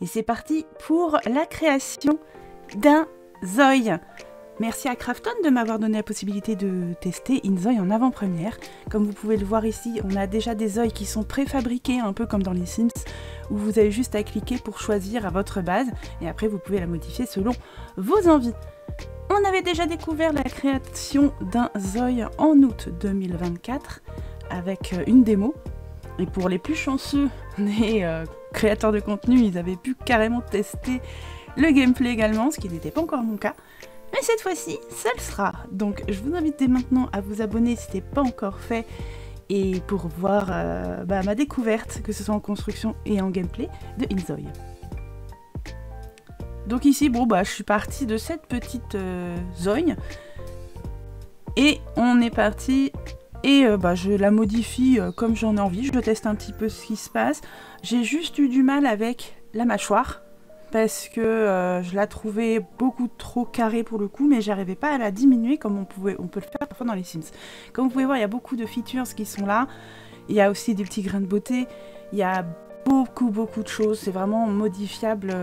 Et c'est parti pour la création d'un Zoï. Merci à Krafton de m'avoir donné la possibilité de tester InZoï en avant-première. Comme vous pouvez le voir ici, on a déjà des Zoïs qui sont préfabriqués, un peu comme dans les Sims, où vous avez juste à cliquer pour choisir à votre base, et après vous pouvez la modifier selon vos envies. On avait déjà découvert la création d'un Zoï en août 2024, avec une démo. Et pour les plus chanceux des créateurs de contenu, ils avaient pu carrément tester le gameplay également, ce qui n'était pas encore mon cas. Mais cette fois-ci, ça le sera. Donc je vous invite dès maintenant à vous abonner si ce n'est pas encore fait, et pour voir ma découverte, que ce soit en construction et en gameplay, de InZoï. Donc ici, je suis partie de cette petite Zoï, et on est parti, et je la modifie comme j'en ai envie, je teste un petit peu ce qui se passe. J'ai juste eu du mal avec la mâchoire, parce que je la trouvais beaucoup trop carrée pour le coup, mais j'arrivais pas à la diminuer comme on peut le faire parfois dans les Sims. Comme vous pouvez voir, il y a beaucoup de features qui sont là, il y a aussi des petits grains de beauté, il y a beaucoup de choses, c'est vraiment modifiable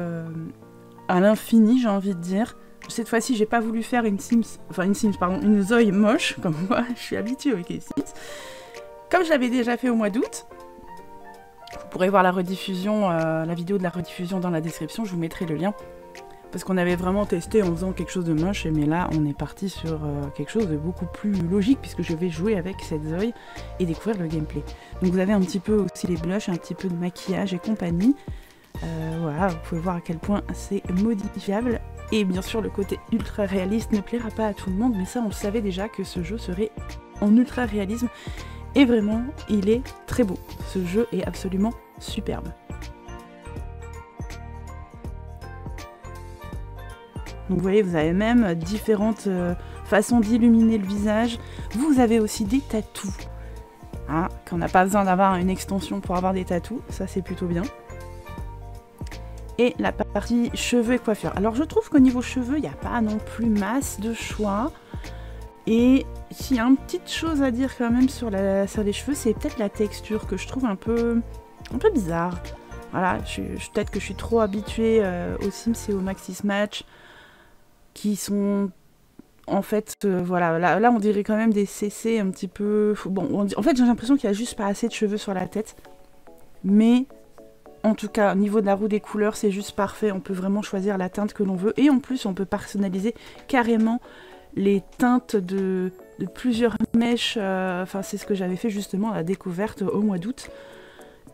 à l'infini, j'ai envie de dire. Cette fois-ci, j'ai pas voulu faire une Zoï moche, comme moi, je suis habituée avec les Sims. Comme je l'avais déjà fait au mois d'août, vous pourrez voir la rediffusion, la vidéo de la rediffusion dans la description, je vous mettrai le lien. Parce qu'on avait vraiment testé en faisant quelque chose de moche, mais là on est parti sur quelque chose de beaucoup plus logique, puisque je vais jouer avec cette Zoï et découvrir le gameplay. Donc vous avez un petit peu aussi les blushs, un petit peu de maquillage et compagnie. Voilà, vous pouvez voir à quel point c'est modifiable. Et bien sûr le côté ultra réaliste ne plaira pas à tout le monde, mais ça on le savait déjà que ce jeu serait en ultra réalisme. Et vraiment, il est très beau. Ce jeu est absolument superbe. Donc vous voyez, vous avez même différentes façons d'illuminer le visage. Vous avez aussi des tatous. Hein, qu'on n'a pas besoin d'avoir une extension pour avoir des tatous. Ça, c'est plutôt bien. Et la partie cheveux et coiffure. Alors je trouve qu'au niveau cheveux, il n'y a pas non plus masse de choix. Et s'il y a une petite chose à dire quand même sur les cheveux, c'est peut-être la texture que je trouve un peu bizarre. Voilà, peut-être que je suis trop habituée aux Sims et aux Maxis Match, qui sont en fait, voilà, là on dirait quand même des CC un petit peu... Bon, en fait j'ai l'impression qu'il n'y a juste pas assez de cheveux sur la tête. Mais en tout cas, au niveau de la roue des couleurs, c'est juste parfait. On peut vraiment choisir la teinte que l'on veut. Et en plus, on peut personnaliser carrément les teintes de plusieurs mèches, c'est ce que j'avais fait justement à la découverte au mois d'août.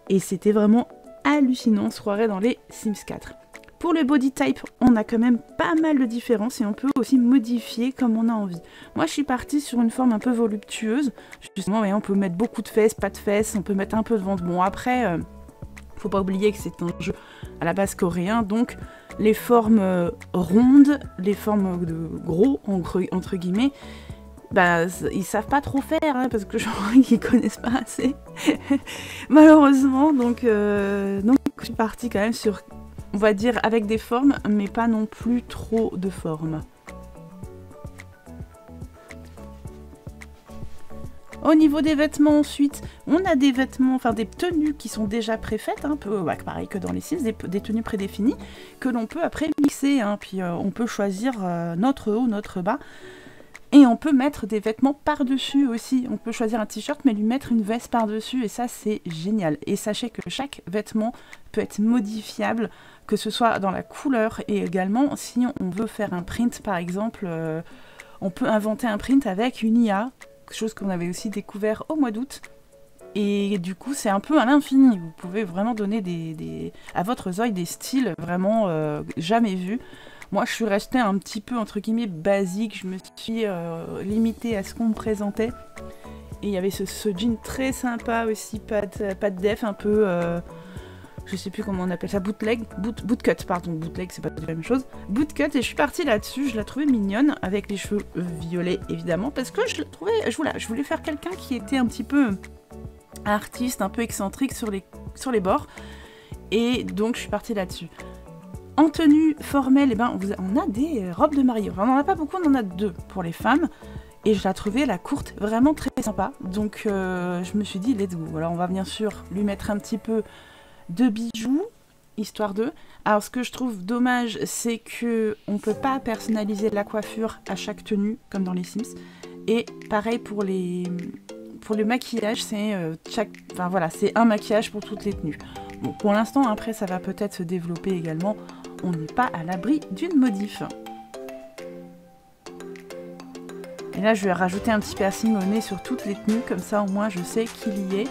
Et c'était vraiment hallucinant, on se croirait dans les Sims 4. Pour le body type, on a quand même pas mal de différences et on peut aussi modifier comme on a envie. Moi je suis partie sur une forme un peu voluptueuse, justement, et on peut mettre beaucoup de fesses, pas de fesses, on peut mettre un peu de ventre. Bon après, faut pas oublier que c'est un jeu à la base coréen, donc les formes rondes, les formes de gros, entre guillemets, ils savent pas trop faire, hein, parce que je crois qu'ils connaissent pas assez, malheureusement, donc je suis partie quand même sur, on va dire, avec des formes, mais pas non plus trop de formes. Au niveau des vêtements ensuite, on a des vêtements, des tenues qui sont déjà préfaites, un peu pareil que dans les Sims, des tenues prédéfinies, que l'on peut après mixer, hein, puis on peut choisir notre haut, notre bas, et on peut mettre des vêtements par-dessus aussi. On peut choisir un t-shirt mais lui mettre une veste par-dessus, et ça c'est génial. Et sachez que chaque vêtement peut être modifiable, que ce soit dans la couleur, et également si on veut faire un print par exemple, on peut inventer un print avec une IA, chose qu'on avait aussi découvert au mois d'août, et du coup c'est un peu à l'infini. Vous pouvez vraiment donner à votre Zoï des styles vraiment jamais vus. Moi je suis restée un petit peu entre guillemets basique, je me suis limitée à ce qu'on me présentait, et il y avait ce jean très sympa aussi, pas de def, un peu je sais plus comment on appelle ça, bootcut, pardon, bootleg c'est pas la même chose, bootcut, et je suis partie là-dessus, je la trouvais mignonne, avec les cheveux violets évidemment, parce que je voulais faire quelqu'un qui était un petit peu artiste, un peu excentrique sur les bords, et donc je suis partie là-dessus. En tenue formelle, on a des robes de mariée, on n'en a pas beaucoup, on en a 2 pour les femmes, et je la trouvais la courte vraiment très sympa, donc je me suis dit let's go. Alors on va bien sûr lui mettre un petit peu de bijoux, histoire d'eux. Alors ce que je trouve dommage, c'est que on peut pas personnaliser la coiffure à chaque tenue, comme dans les Sims. Et pareil pour le maquillage, c'est enfin voilà, c'est un maquillage pour toutes les tenues. Bon, pour l'instant, après, ça va peut-être se développer également. On n'est pas à l'abri d'une modif. Et là, je vais rajouter un petit piercing au nez sur toutes les tenues, comme ça, au moins, je sais qu'il y est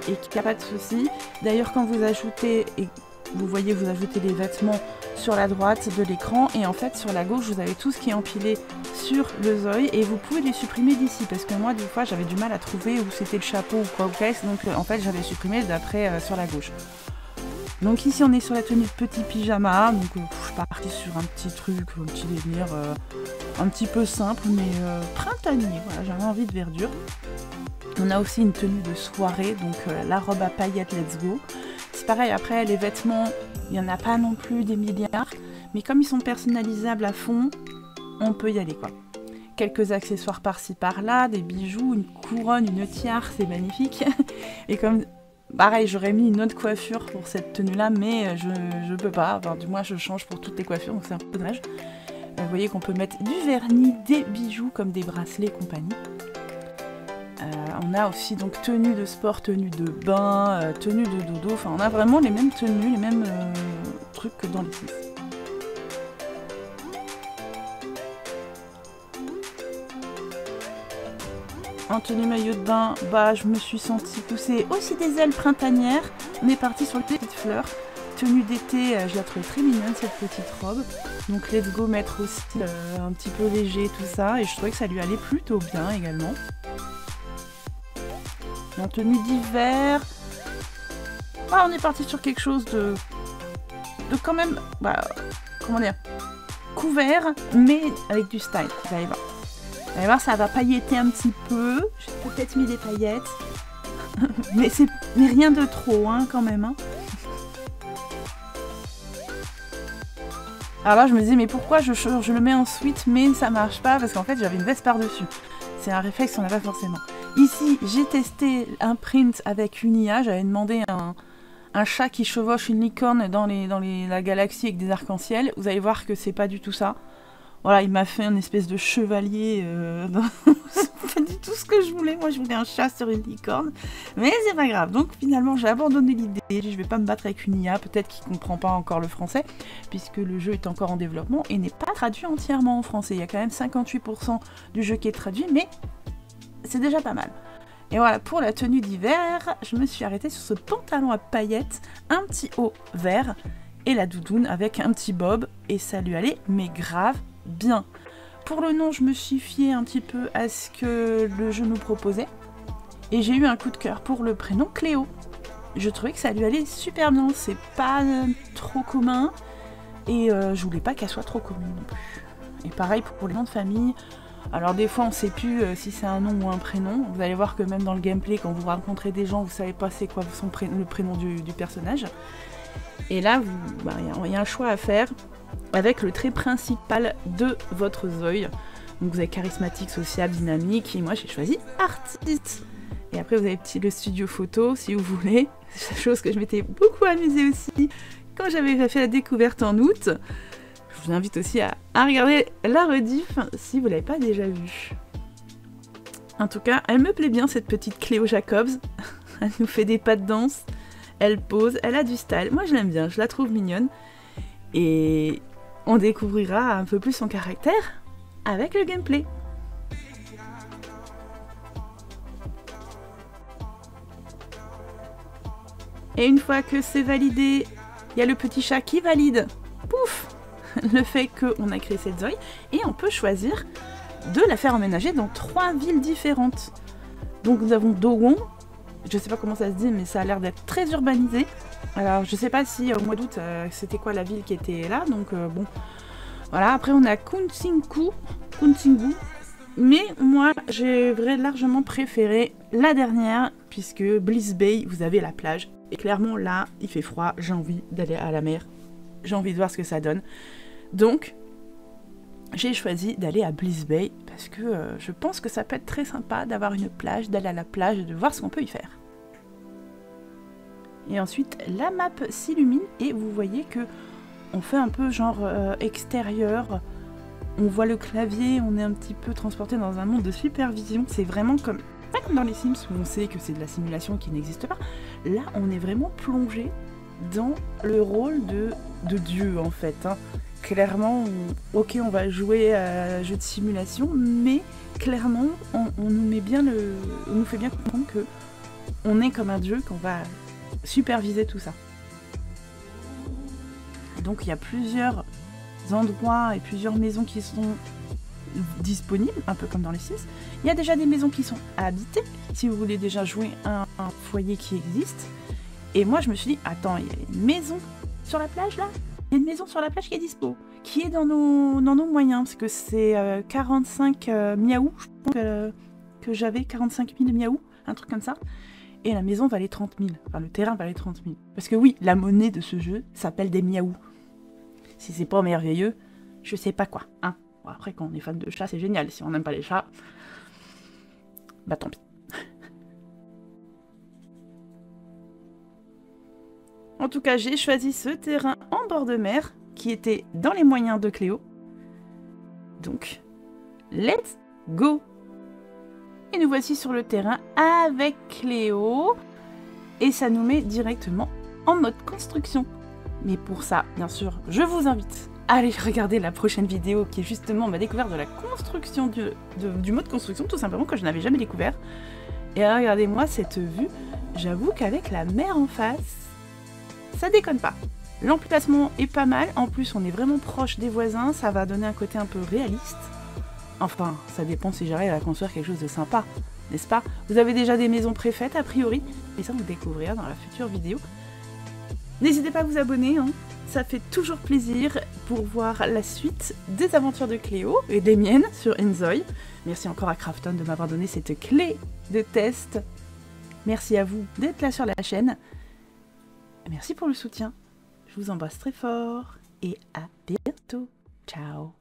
et qu'il n'y a pas de souci. D'ailleurs, quand vous ajoutez, et vous voyez, vous ajoutez les vêtements sur la droite de l'écran, et en fait, sur la gauche, vous avez tout ce qui est empilé sur le Zoï, et vous pouvez les supprimer d'ici, parce que moi, des fois, j'avais du mal à trouver où c'était le chapeau ou quoi, donc en fait, j'avais supprimé d'après sur la gauche. Donc ici on est sur la tenue de petit pyjama, donc je suis partie sur un petit truc, un petit délire un petit peu simple mais printanier, voilà, j'avais envie de verdure. On a aussi une tenue de soirée, donc la robe à paillettes Let's Go. C'est pareil, après les vêtements, il n'y en a pas non plus des milliards, mais comme ils sont personnalisables à fond, on peut y aller quoi. Quelques accessoires par-ci par-là, des bijoux, une couronne, une tiare, c'est magnifique. Et comme... Pareil, j'aurais mis une autre coiffure pour cette tenue-là, mais je peux pas. Enfin, du moins, je change pour toutes les coiffures, donc c'est un peu dommage. Vous voyez qu'on peut mettre du vernis, des bijoux comme des bracelets et compagnie. On a aussi donc tenue de sport, tenue de bain, tenue de dodo. Enfin, on a vraiment les mêmes tenues, les mêmes trucs que dans les Sims. En tenue maillot de bain, bah, je me suis sentie pousser aussi des ailes printanières. On est parti sur les petites fleurs. Tenue d'été, je la trouve très mignonne cette petite robe. Donc let's go mettre aussi un petit peu léger tout ça. Et je trouvais que ça lui allait plutôt bien également. En tenue d'hiver, bah, on est parti sur quelque chose de quand même, bah, comment dire, couvert, mais avec du style, vous allez voir. Vous allez voir, ça va pailletter un petit peu. J'ai peut-être mis des paillettes. mais rien de trop, hein, quand même. Hein. Alors là, je me disais, mais pourquoi je le mets en suite, mais ça marche pas? Parce qu'en fait, j'avais une veste par-dessus. C'est un réflexe qu'on n'a pas forcément. Ici, j'ai testé un print avec une IA. J'avais demandé un chat qui chevauche une licorne dans la galaxie avec des arcs-en-ciel. Vous allez voir que c'est pas du tout ça. Voilà, il m'a fait une espèce de chevalier. C'est pas du tout ce que je voulais. Moi, je voulais un chat sur une licorne. Mais c'est pas grave. Donc, finalement, j'ai abandonné l'idée. Je vais pas me battre avec une IA. Peut-être qu'il comprend pas encore le français, puisque le jeu est encore en développement et n'est pas traduit entièrement en français. Il y a quand même 58% du jeu qui est traduit, mais c'est déjà pas mal. Et voilà, pour la tenue d'hiver, je me suis arrêtée sur ce pantalon à paillettes, un petit haut vert et la doudoune avec un petit bob. Et ça lui allait, mais grave bien. Pour le nom, je me suis fiée un petit peu à ce que le jeu nous proposait. Et j'ai eu un coup de cœur pour le prénom Cléo. Je trouvais que ça lui allait super bien. C'est pas trop commun. Et je voulais pas qu'elle soit trop commune non plus. Et pareil pour les noms de famille. Alors des fois, on sait plus si c'est un nom ou un prénom. Vous allez voir que même dans le gameplay, quand vous rencontrez des gens, vous savez pas c'est quoi le prénom du personnage. Et là, il y a un choix à faire avec le trait principal de votre Zoï. Donc vous avez charismatique, sociable, dynamique, et moi j'ai choisi artiste. Et après vous avez le studio photo si vous voulez, chose que je m'étais beaucoup amusée aussi quand j'avais fait la découverte en août. Je vous invite aussi à regarder la rediff si vous l'avez pas déjà vue. En tout cas, elle me plaît bien cette petite Cléo Jacobs. Elle nous fait des pas de danse, elle pose, elle a du style. Moi je l'aime bien, je la trouve mignonne. Et on découvrira un peu plus son caractère avec le gameplay. Et une fois que c'est validé, il y a le petit chat qui valide, pouf, le fait qu'on a créé cette Zoï. Et on peut choisir de la faire emménager dans 3 villes différentes. Donc nous avons Dogon, je sais pas comment ça se dit, mais ça a l'air d'être très urbanisé. Alors je sais pas si au mois d'août c'était quoi la ville qui était là, donc bon. Voilà, après on a Kunsingu, mais moi j'ai largement préféré la dernière, puisque Bliss Bay, vous avez la plage. Et clairement là, il fait froid, j'ai envie d'aller à la mer, j'ai envie de voir ce que ça donne. Donc, j'ai choisi d'aller à Bliss Bay, parce que je pense que ça peut être très sympa d'avoir une plage, d'aller à la plage et de voir ce qu'on peut y faire. Et ensuite, la map s'illumine et vous voyez que on fait un peu genre extérieur. On voit le clavier, on est un petit peu transporté dans un monde de supervision. C'est vraiment comme, pas comme dans les Sims où on sait que c'est de la simulation qui n'existe pas. Là, on est vraiment plongé dans le rôle de Dieu en fait. Hein. Clairement, ok, on va jouer à un jeu de simulation, mais clairement, on nous met bien on nous fait bien comprendre que on est comme un dieu, qu'on va superviser tout ça. Donc il y a plusieurs endroits et plusieurs maisons qui sont disponibles, un peu comme dans les Sims. Il y a déjà des maisons qui sont habitées, si vous voulez déjà jouer un foyer qui existe. Et moi je me suis dit, attends, il y a une maison sur la plage là ? Il y a une maison sur la plage qui est dispo, qui est dans nos moyens, parce que c'est 45 miaou, je pense que j'avais 45 000 miaou, un truc comme ça. Et la maison valait 30 000, enfin le terrain valait 30 000. Parce que oui, la monnaie de ce jeu s'appelle des miaou. Si c'est pas merveilleux, je sais pas quoi. Hein. Bon, après, quand on est fan de chats, c'est génial. Si on n'aime pas les chats, bah tant pis. En tout cas, j'ai choisi ce terrain en bord de mer, qui était dans les moyens de Cléo. Donc, let's go! Et nous voici sur le terrain avec Cléo. Et ça nous met directement en mode construction. Mais pour ça, bien sûr, je vous invite à aller regarder la prochaine vidéo qui est justement ma découverte de la construction, du mode construction, tout simplement, que je n'avais jamais découvert. Et regardez-moi cette vue. J'avoue qu'avec la mer en face, ça déconne pas. L'emplacement est pas mal. En plus, on est vraiment proche des voisins. Ça va donner un côté un peu réaliste. Enfin, ça dépend si j'arrive à construire quelque chose de sympa, n'est-ce pas? Vous avez déjà des maisons préfaites, a priori. Et ça, vous le découvrirez dans la future vidéo. N'hésitez pas à vous abonner, hein. Ça fait toujours plaisir pour voir la suite des aventures de Cléo et des miennes sur Enzoy. Merci encore à Krafton de m'avoir donné cette clé de test. Merci à vous d'être là sur la chaîne. Merci pour le soutien. Je vous embrasse très fort et à bientôt. Ciao.